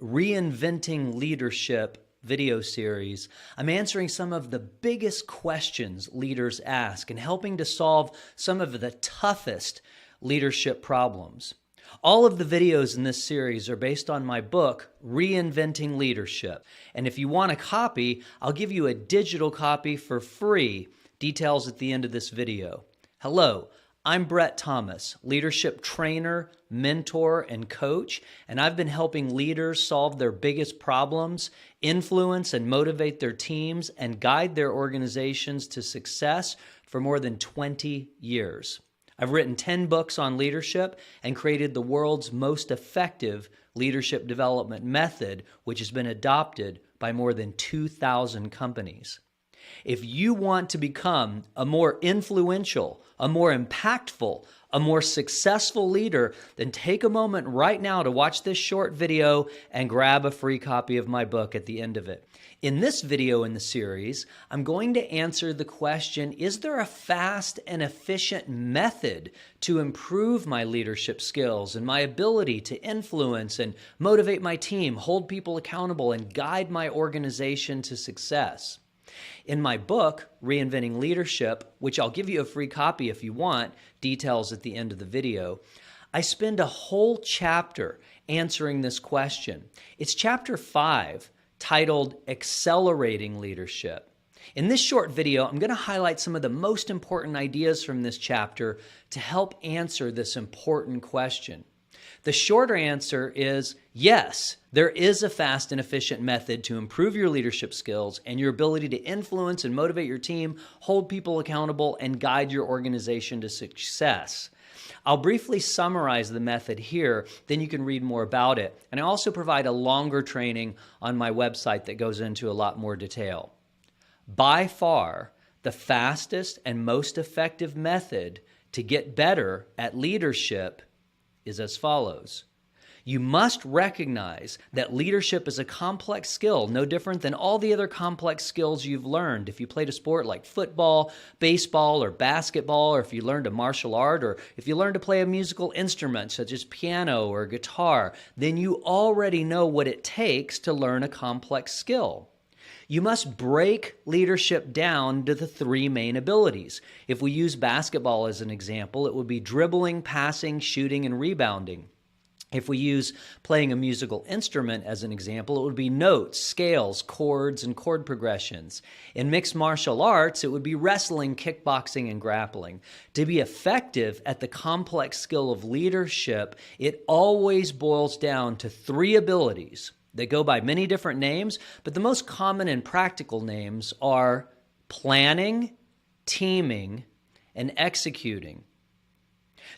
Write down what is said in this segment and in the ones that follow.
Reinventing Leadership video series, I'm answering some of the biggest questions leaders ask and helping to solve some of the toughest leadership problems. All of the videos in this series are based on my book, Reinventing Leadership. And if you want a copy, I'll give you a digital copy for free. Details at the end of this video. Hello, I'm Brett Thomas, leadership trainer, mentor, and coach, and I've been helping leaders solve their biggest problems, influence and motivate their teams, and guide their organizations to success for more than 20 years. I've written 10 books on leadership and created the world's most effective leadership development method, which has been adopted by more than 2,000 companies. If you want to become a more influential, a more impactful, a more successful leader, then take a moment right now to watch this short video and grab a free copy of my book at the end of it. In this video in the series, I'm going to answer the question, is there a fast and efficient method to improve my leadership skills and my ability to influence and motivate my team, hold people accountable, and guide my organization to success? In my book, Reinventing Leadership, which I'll give you a free copy if you want, details at the end of the video, I spend a whole chapter answering this question. It's chapter 5, titled Accelerating Leadership. In this short video, I'm going to highlight some of the most important ideas from this chapter to help answer this important question. The shorter answer is yes, there is a fast and efficient method to improve your leadership skills and your ability to influence and motivate your team, hold people accountable, and guide your organization to success. I'll briefly summarize the method here, then you can read more about it. And I also provide a longer training on my website that goes into a lot more detail. By far, the fastest and most effective method to get better at leadership is as follows. You must recognize that leadership is a complex skill, no different than all the other complex skills you've learned. If you played a sport like football, baseball, or basketball, or if you learned a martial art, or if you learned to play a musical instrument such as piano or guitar, then you already know what it takes to learn a complex skill. You must break leadership down to the 3 main abilities. If we use basketball as an example, it would be dribbling, passing, shooting, and rebounding. If we use playing a musical instrument as an example, it would be notes, scales, chords, and chord progressions. In mixed martial arts, it would be wrestling, kickboxing, and grappling. To be effective at the complex skill of leadership, it always boils down to 3 abilities. They go by many different names, but the most common and practical names are planning, teaming, and executing.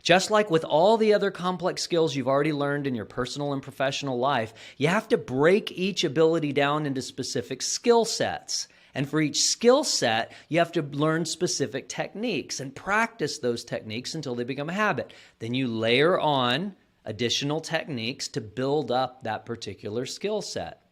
Just like with all the other complex skills you've already learned in your personal and professional life, you have to break each ability down into specific skill sets. And for each skill set, you have to learn specific techniques and practice those techniques until they become a habit. Then you layer on additional techniques to build up that particular skill set.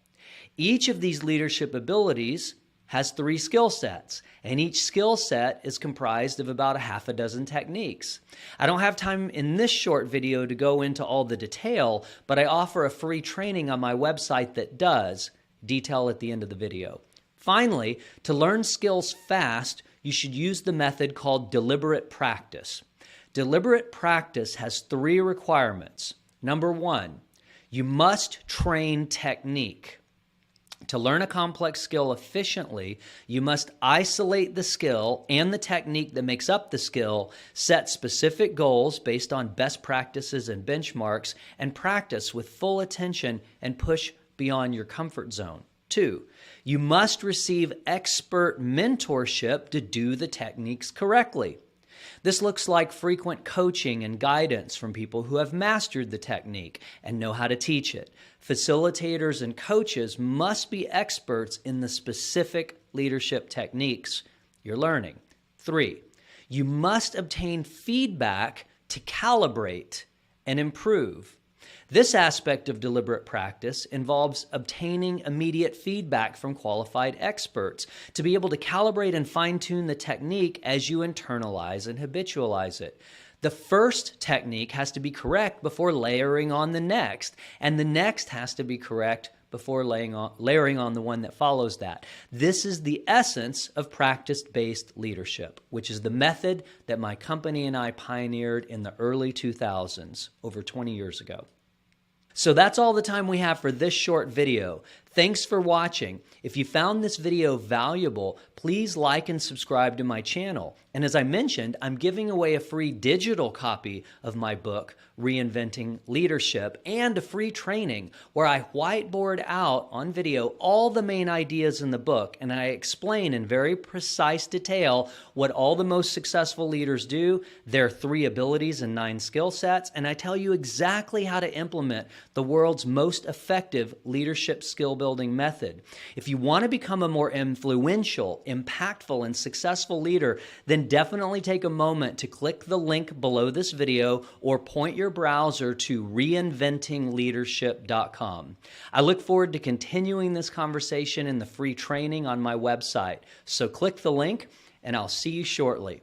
Each of these leadership abilities has 3 skill sets, and each skill set is comprised of about a half a dozen techniques. I don't have time in this short video to go into all the detail, but I offer a free training on my website that does, detail at the end of the video. Finally, to learn skills fast, you should use the method called deliberate practice. Deliberate practice has 3 requirements. Number 1, you must train technique. To learn a complex skill efficiently, you must isolate the skill and the technique that makes up the skill, set specific goals based on best practices and benchmarks, and practice with full attention and push beyond your comfort zone. 2, you must receive expert mentorship to do the techniques correctly. This looks like frequent coaching and guidance from people who have mastered the technique and know how to teach it. Facilitators and coaches must be experts in the specific leadership techniques you're learning. 3, you must obtain feedback to calibrate and improve. This aspect of deliberate practice involves obtaining immediate feedback from qualified experts to be able to calibrate and fine-tune the technique as you internalize and habitualize it. The first technique has to be correct before layering on the next, and the next has to be correct before layering on the one that follows that. This is the essence of practice-based leadership, which is the method that my company and I pioneered in the early 2000s, over 20 years ago. So that's all the time we have for this short video. Thanks for watching. If you found this video valuable, please like and subscribe to my channel. And as I mentioned, I'm giving away a free digital copy of my book, Reinventing Leadership, and a free training where I whiteboard out on video all the main ideas in the book, and I explain in very precise detail what all the most successful leaders do, their 3 abilities and 9 skill sets, and I tell you exactly how to implement the world's most effective leadership skill building method. If you want to become a more influential, impactful, and successful leader, then definitely take a moment to click the link below this video or point your browser to reinventingleadership.com. I look forward to continuing this conversation in the free training on my website. So click the link and I'll see you shortly.